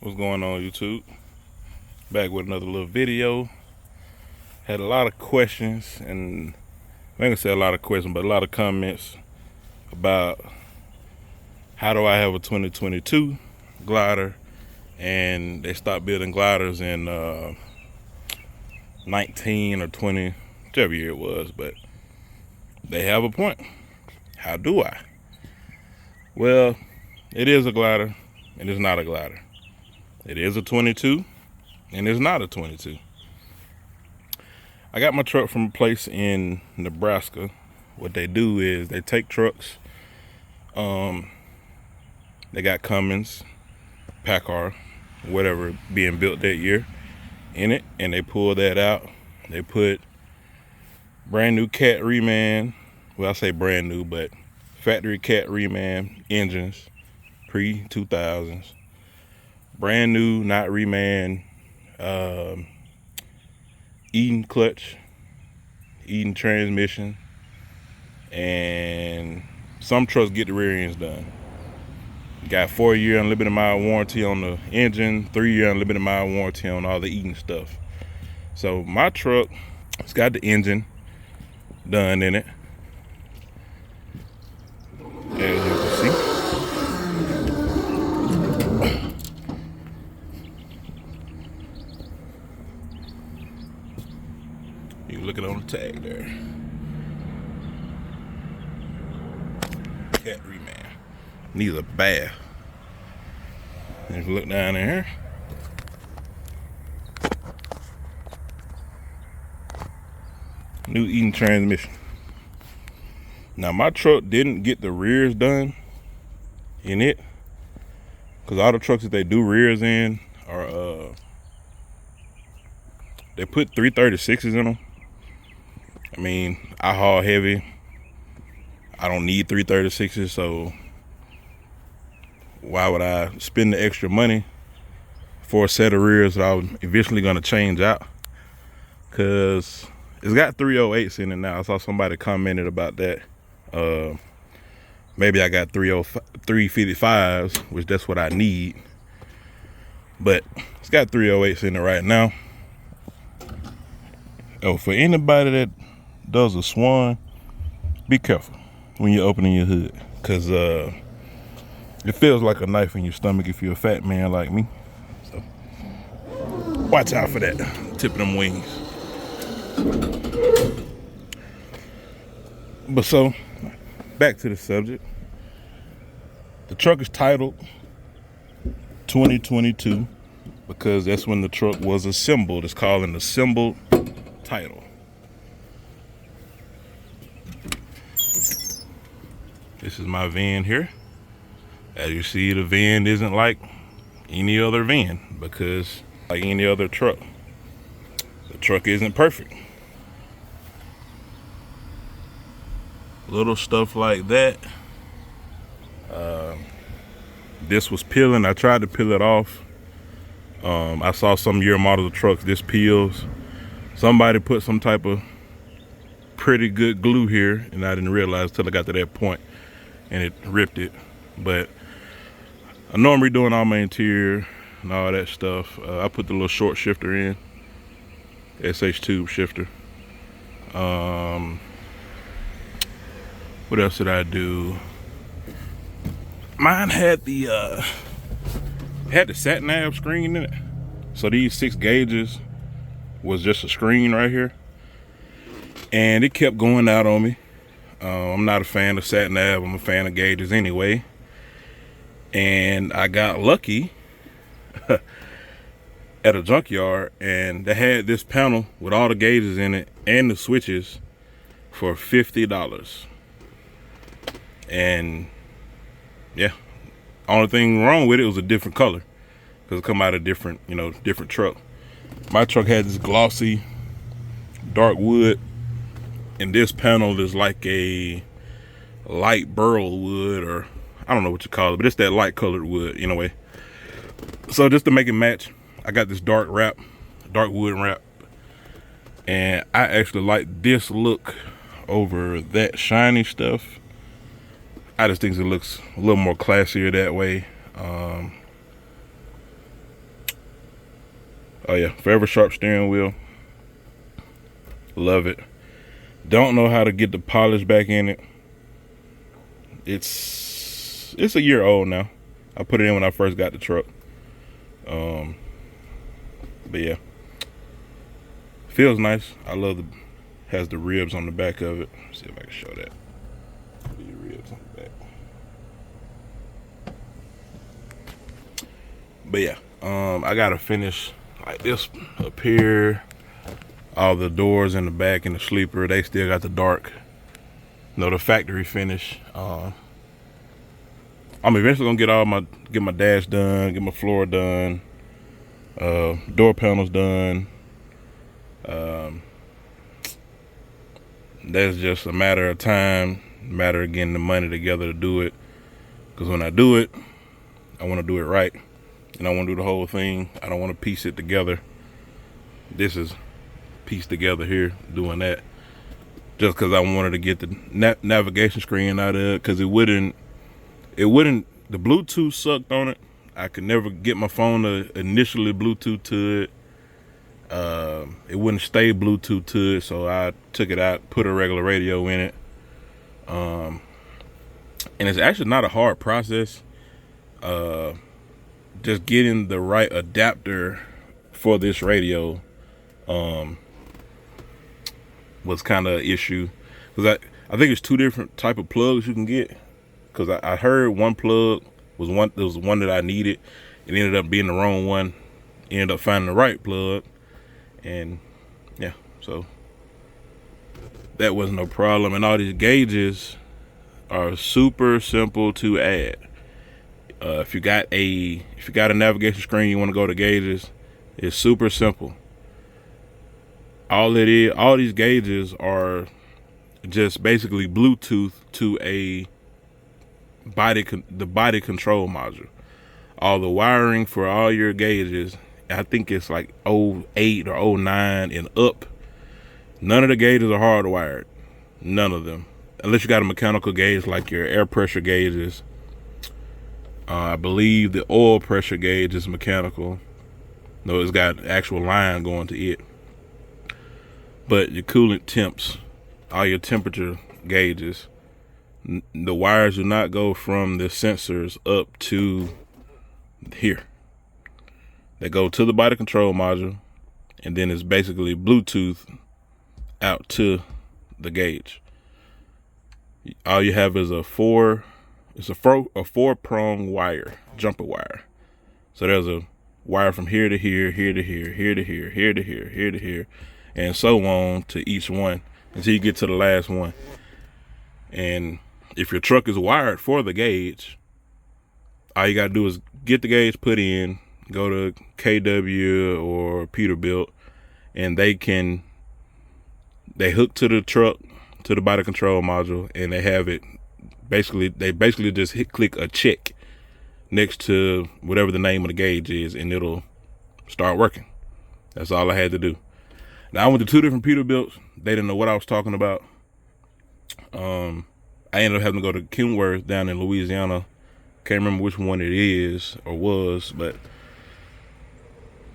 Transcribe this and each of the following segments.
What's going on, YouTube? Back with another little video. Had a lot of questions, and I ain't gonna say a lot of questions, but a lot of comments about how do I have a 2022 glider, and they stopped building gliders in 19 or 20, whichever year it was, but they have a point. How do I? Well, it is a glider, and it's not a glider. It is a 22, and it's not a 22. I got my truck from a place in Nebraska. What they do is they take trucks. They got Cummins, Packard, whatever being built that year in it, and they pull that out. They put brand new cat reman. Well, I say brand new, but factory cat reman engines, pre-2000s. Brand new, not reman, Eden clutch, Eden transmission, and some trucks get the rear ends done. Got 4-year unlimited mile warranty on the engine, 3-year unlimited mile warranty on all the Eden stuff. So my truck, it's got the engine done in it, as you can see. You can look it on the tag there. Cat reman. Needs a bath. And if you look down there, new Eden transmission. Now my truck didn't get the rears done in it, because all the trucks that they do rears in are they put 336s in them. I mean, I haul heavy. I don't need 336s, so why would I spend the extra money for a set of rears that I'm eventually gonna change out? Cause it's got 308s in it now. I saw somebody commented about that. Maybe I got 355s, which that's what I need. But it's got 308s in it right now. Oh, for anybody that does a Swan, be careful when you're opening your hood, cause it feels like a knife in your stomach if you're a fat man like me. So watch out for that tip of them wings. But so back to the subject. The truck is titled 2022 because that's when the truck was assembled. It's called an assembled title. This is my van here. As you see, the van isn't like any other van, because like any other truck, the truck isn't perfect. Little stuff like that. This was peeling. I tried to peel it off. I saw some year model of trucks, this peels. Somebody put some type of pretty good glue here, and I didn't realize till I got to that point, and it ripped it. But I know I'm redoing all my interior and all that stuff. I put the little short shifter in, SH tube shifter. What else did I do? Mine had the sat nav screen in it. So these 6 gauges was just a screen right here, and it kept going out on me. I'm not a fan of sat nav. I'm a fan of gauges anyway. And I got lucky at a junkyard, and they had this panel with all the gauges in it and the switches for $50. And yeah, only thing wrong with it was a different color, because it come out of different, different truck. My truck had this glossy dark wood, and this panel is like a light burl wood, or I don't know what you call it, but it's that light colored wood anyway. So just to make it match, I got this dark wood wrap, and I actually like this look over that shiny stuff. I just think it looks a little more classier that way. Oh yeah, forever sharp steering wheel. Love it. Don't know how to get the polish back in it. It's a year old now. I put it in when I first got the truck. But yeah, feels nice. I love has the ribs on the back of it. Let's see if I can show that. The ribs on the back. But yeah, I gotta finish like this up here. All the doors in the back and the sleeper, they still got the dark, the factory finish. I'm eventually gonna get my dash done, get my floor done, door panels done. That's just a matter of time, matter of getting the money together to do it. Because when I do it, I want to do it right, and I want to do the whole thing. I don't want to piece it together. This is pieced together here, doing that, just because I wanted to get the navigation screen out of it, because it wouldn't. The Bluetooth sucked on it. I could never get my phone to initially Bluetooth to it. It wouldn't stay Bluetooth to it, so I took it out, put a regular radio in it. And it's actually not a hard process. Just getting the right adapter for this radio was kind of an issue, because I think it's two different type of plugs you can get. Because I heard one plug was one that I needed. It ended up being the wrong one. Ended up finding the right plug, and yeah, so that was no problem. And all these gauges are super simple to add. If you got a navigation screen, you want to go to gauges, it's super simple. All these gauges are just basically Bluetooth to the body control module. All the wiring for all your gauges, I think it's like 08 or 09 and up. None of the gauges are hardwired. None of them. Unless you got a mechanical gauge like your air pressure gauges. I believe the oil pressure gauge is mechanical. No, it's got actual line going to it. But your coolant temps, all your temperature gauges, the wires do not go from the sensors up to here. They go to the body control module, and then it's basically Bluetooth out to the gauge. All you have is a four prong wire, jumper wire. So there's a wire from here to here, here to here, here to here, here to here, here to here, and so on to each one until you get to the last one. And if your truck is wired for the gauge, all you gotta do is get the gauge put in, go to KW or Peterbilt, and they hook to the truck, to the body control module, and they have it they basically just click a check next to whatever the name of the gauge is, and it'll start working. That's all I had to do. Now I went to two different Peterbilts. They didn't know what I was talking about. I ended up having to go to Kenworth down in Louisiana. Can't remember which one it is or was, but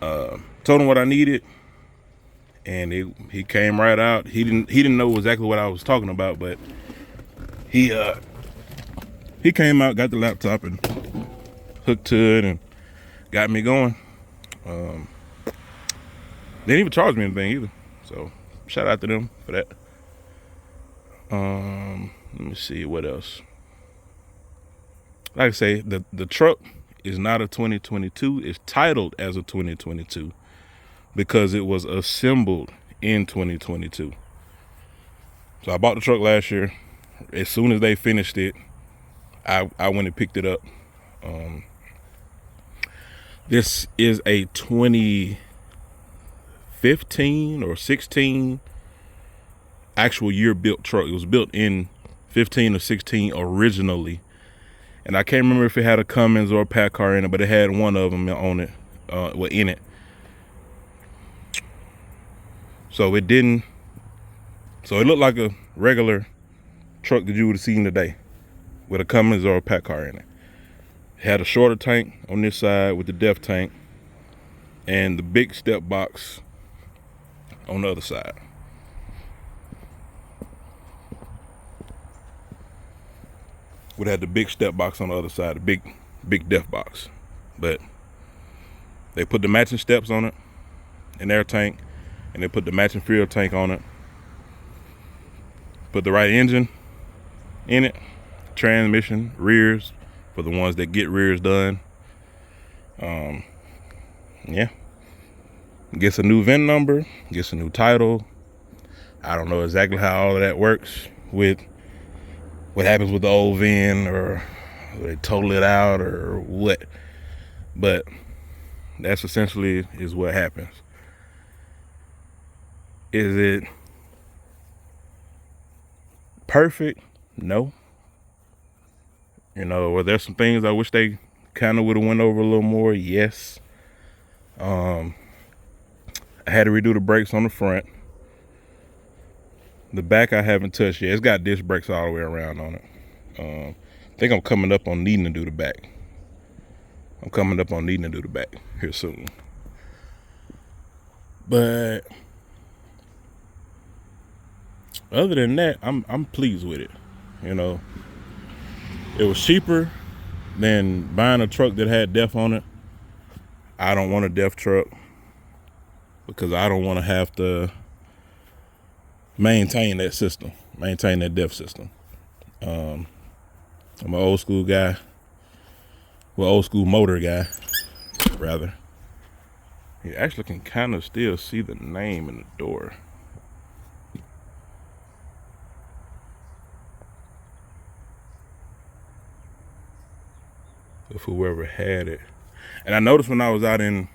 told him what I needed, and he came right out. He didn't know exactly what I was talking about, but he came out, got the laptop, and hooked to it, and got me going. They didn't even charge me anything either, so shout out to them for that. Let me see what else. Like I say, the truck is not a 2022. It's titled as a 2022 because it was assembled in 2022. So I bought the truck last year. As soon as they finished it, I went and picked it up. This is a 2015 or 16 actual year built truck. It was built in 15 or 16 originally, and I can't remember if it had a Cummins or a PACCAR in it, but it had one of them on it, in it. So it looked like a regular truck that you would have seen today with a Cummins or a PACCAR in it. It had a shorter tank on this side with the depth tank. and the big step box on the other side. Would have the big step box on the other side, the big def box. But they put the matching steps on it, an air tank, and they put the matching fuel tank on it. Put the right engine in it, transmission, rears, for the ones that get rears done. Yeah. Gets a new VIN number, gets a new title. I don't know exactly how all of that works with what happens with the old VIN, or they total it out or what. But that's essentially is what happens. Is it perfect? No. You know, were there some things I wish they kind of would have went over a little more? Yes. I had to redo the brakes on the front. The back I haven't touched yet. It's got disc brakes all the way around on it. I think I'm coming up on needing to do the back. Here soon. But other than that, I'm pleased with it. You know, it was cheaper than buying a truck that had DEF on it. I don't want a DEF truck because I don't want to have to maintain that system, maintain that DEF system. I'm an old school guy. Well, old school motor guy, rather. You actually can kind of still see the name in the door. So for whoever had it. And I noticed when I was out in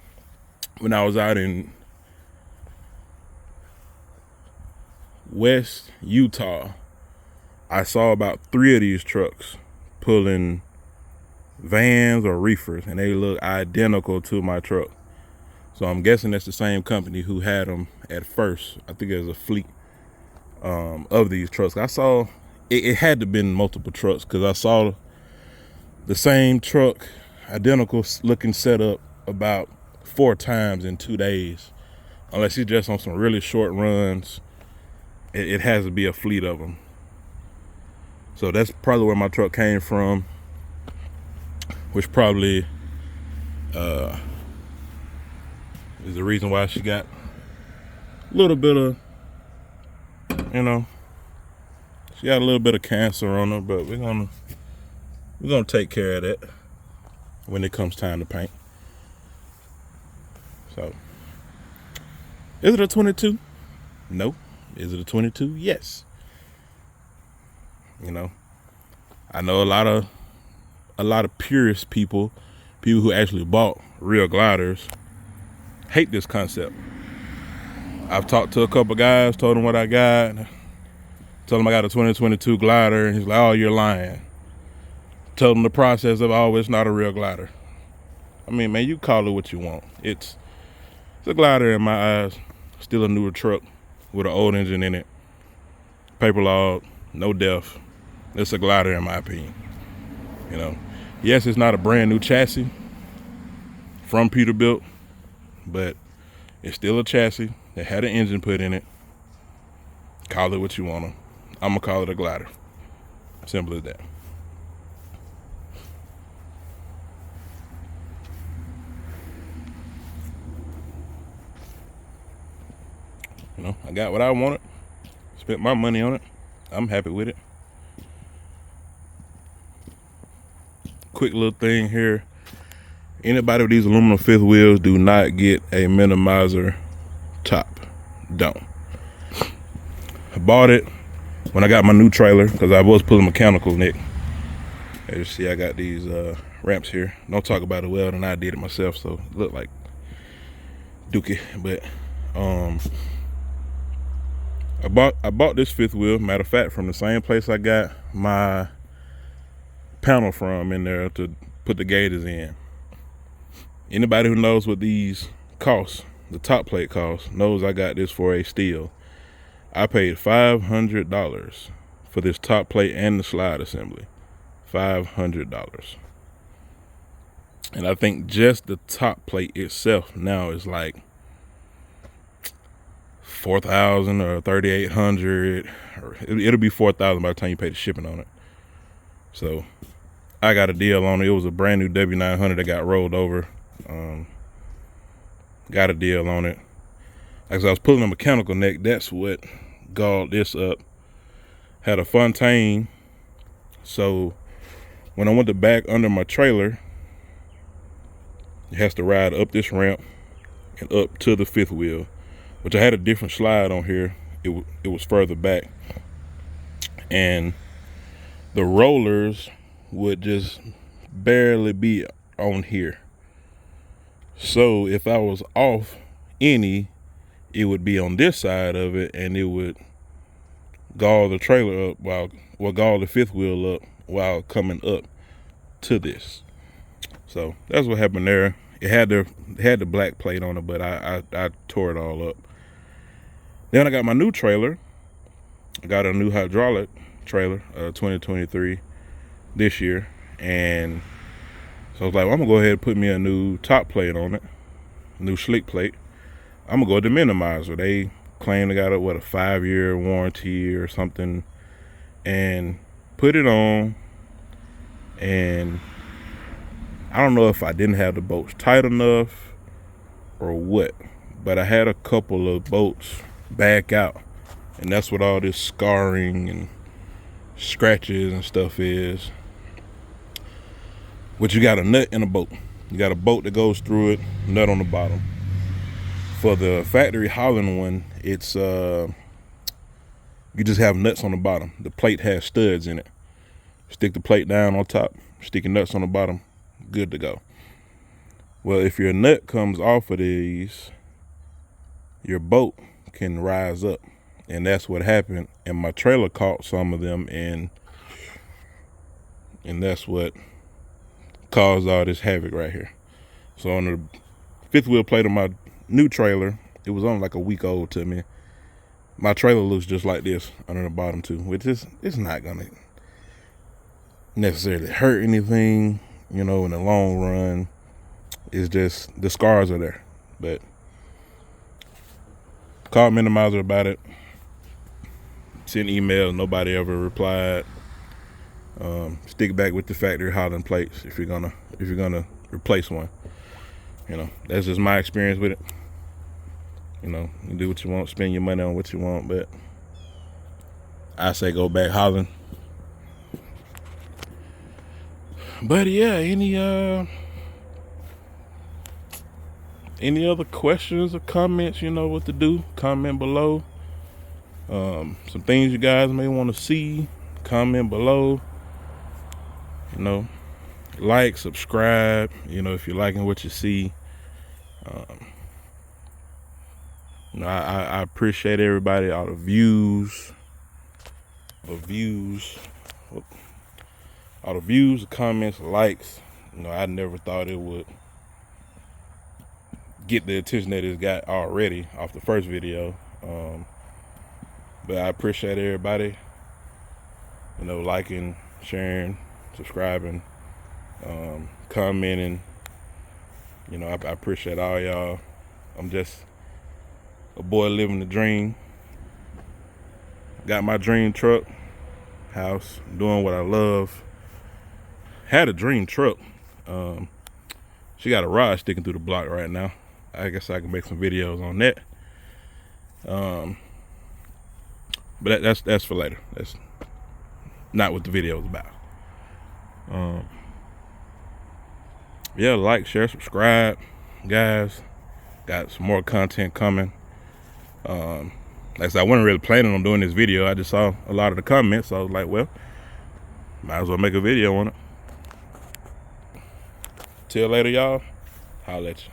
West Utah, I saw about 3 of these trucks pulling vans or reefers, and they look identical to my truck. So I'm guessing that's the same company who had them at first. I think there's a fleet of these trucks. I saw it had to have been multiple trucks, because I saw the same truck, identical looking setup, about 4 times in 2 days. Unless you're just on some really short runs, it has to be a fleet of them. So that's probably where my truck came from, which probably is the reason why she got a little bit of, she got a little bit of cancer on her. But we're gonna take care of that when it comes time to paint. So, is it a 22? No. Is it a 22? Yes. I know a lot of purist people who actually bought real gliders, hate this concept. I've talked to a couple guys, told them what I got, told them I got a 2022 glider, and he's like, "Oh, you're lying." Told them the process of, "Oh, it's not a real glider." I mean, man, you call it what you want. It's a glider in my eyes. Still a newer truck with an old engine in it, paper log, no DEF. It's a glider in my opinion. Yes, it's not a brand new chassis from Peterbilt, but it's still a chassis that had an engine put in it. Call it what you want to. I'm gonna call it a glider. Simple as that. I got what I wanted, spent my money on it. I'm happy with it. Quick little thing here. Anybody with these aluminum fifth wheels, do not get a minimizer top. Don't. I bought it when I got my new trailer, because I was pulling mechanicals, Nick. As you see, I got these ramps here. Don't talk about it well, and I did it myself, so it looked like dookie. But I bought this fifth wheel, matter of fact, from the same place I got my panel from in there to put the gators in. Anybody who knows what these cost, the top plate cost, knows I got this for a steal. I paid $500 for this top plate and the slide assembly. $500. And I think just the top plate itself now is like 4,000 or 3,800, or it'll be 4,000 by the time you pay the shipping on it. So I got a deal on it. It was a brand new W900 that got rolled over. Got a deal on it. Like I was pulling a mechanical neck, that's what galled this up. Had a Fontaine, so when I went to back under my trailer, it has to ride up this ramp and up to the fifth wheel, which I had a different slide on here. It was further back, and the rollers would just barely be on here. So if I was off any, it would be on this side of it, and it would gall the trailer up gall the fifth wheel up while coming up to this. So that's what happened there. It had the black plate on it, but I tore it all up. Then I got my new trailer. I got a new hydraulic trailer, 2023 this year, and so I was like, well, I'm gonna go ahead and put me a new top plate on it, new slick plate. I'm gonna go to Minimizer. They claim they got a 5-year warranty or something, and put it on. And I don't know if I didn't have the bolts tight enough or what, but I had a couple of bolts back out, and that's what all this scarring and scratches and stuff is. But you got a nut and a bolt. You got a bolt that goes through it, nut on the bottom. For the factory Holland one, it's you just have nuts on the bottom. The plate has studs in it. Stick the plate down on top, stick your nuts on the bottom, good to go. Well, if your nut comes off of these, your bolt can rise up, and that's what happened. And my trailer caught some of them, and that's what caused all this havoc right here. So on the fifth wheel plate of my new trailer, it was only like a week old to me. My trailer looks just like this under the bottom too, which is, it's not gonna necessarily hurt anything, you know, in the long run. It's just the scars are there. But called Minimizer about it, sent emails, nobody ever replied. Stick back with the factory Holland plates if you're gonna replace one. You know, that's just my experience with it. You know, you do what you want, spend your money on what you want, but I say go back Holland. But yeah, any other questions or comments, you know what to do. Comment below. Some things you guys may want to see, comment below. You know, like, subscribe, you know, if you're liking what you see. You know, I appreciate everybody, all the views, the comments, likes. You know, I never thought it would get the attention that it's got already off the first video. But I appreciate everybody, you know, liking, sharing, subscribing, commenting. You know, I appreciate all y'all. I'm just a boy living the dream. Got my dream truck, house, doing what I love. Had a dream truck. She got a rod sticking through the block right now. I guess I can make some videos on that. But that's for later. That's not what the video is about. Yeah, like, share, subscribe, guys. Got some more content coming. Like I said, I wasn't really planning on doing this video. I just saw a lot of the comments, so I was like, well, might as well make a video on it. Till later, y'all. Holla at you.